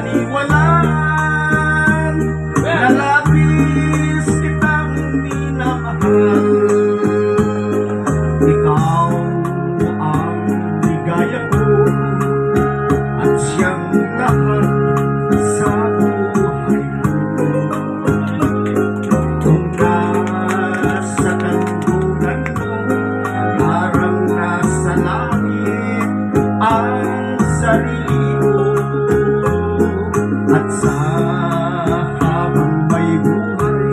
paniwalaan na labis kitang minamahal. Ikaw ang ligaya ko at siyang lahat sa buhay ko. Kung nasa kandungan mo, parang nasa langit ang sarili ko. At sa habang may buhay,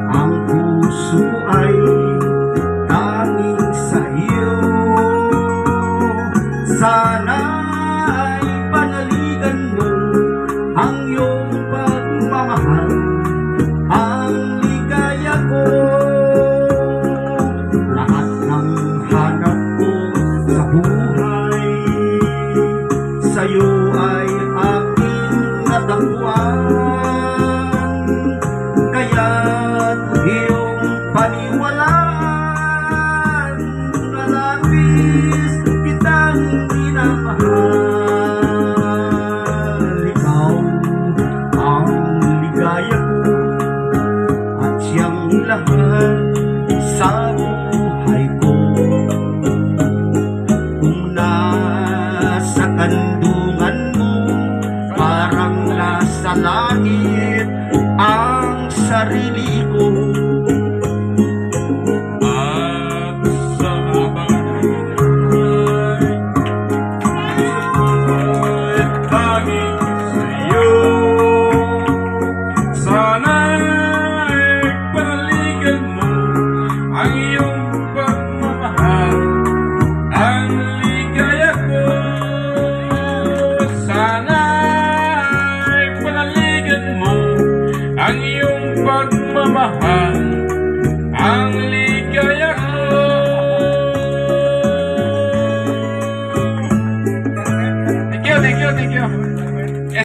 ang puso ay tanging sa iyo. Sana'y panaligan mo ang iyong pagmamahal, ang ligaya ko. Lahat ng hanap ko sa buhay, sa'yo ay aking natagpuan. Kaya't iyong paniwalaan na labis kitang minamahal. Ikaw ang ligaya ko at siyang lahat sa buhay ko. Kung nasa kandungan mo, parang nasa langit ang sarili ko. At sa habang buhay, ay tanging sa'yo. Sana'y panaligan mo ang iyong pagmamahal, ang ligaya ko. Sana'y panaligan mo ang iyong pagmamahal, ang ligaya ko. Thank you, thank you, thank you.